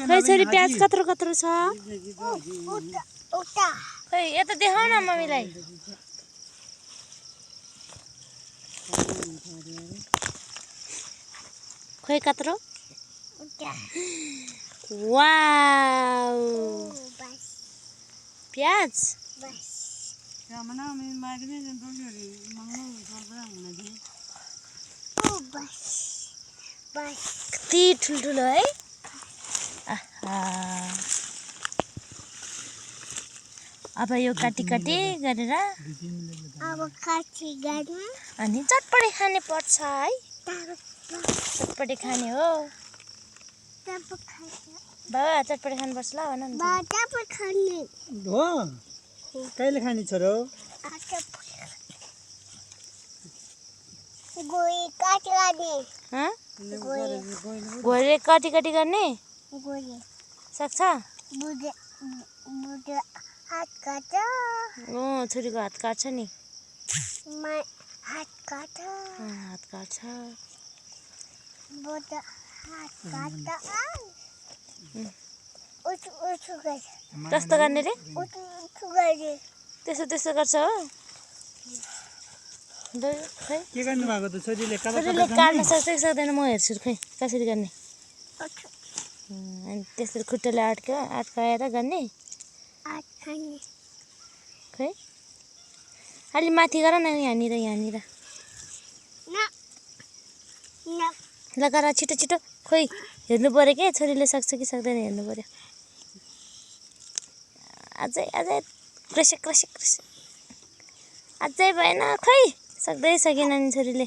खै छोरी प्याज कत्रो कत्रो छ खै यता देखाउ न मम्मीलाई खै कत्रो वाउ प्याज कति ठुल्ठुलो है अब यो काटी काटी गरेर अनि चटपटे खाने पर्छ है चटपटे खाने हो बाबा चटपटे खानु पर्छ ल भन न हो कहिले खाने छोरो घोरे काटी काटी गर्ने सक्छ छोरीको हात काट्छ नि हात काट्छ कस्तो गर्ने रे त्यसो त्यसो गर्छ हो खै के गर्नु भएको त छोरीले छोरीले काट्न सक्छ कि सक्दैन म हेर्छु खै कसरी गर्ने अनि त्यसरी खुट्टाले अड्काएर गर्ने खै अलि माथि गर न यहाँनिर ल गर छिटो छिटो खोइ हेर्नु पर्यो के छोरीले सक्छ कि सक्दैन हेर्नु पर्यो अझै क्रसिक अझै भएन खै सक्दै सकेन नि छोरीले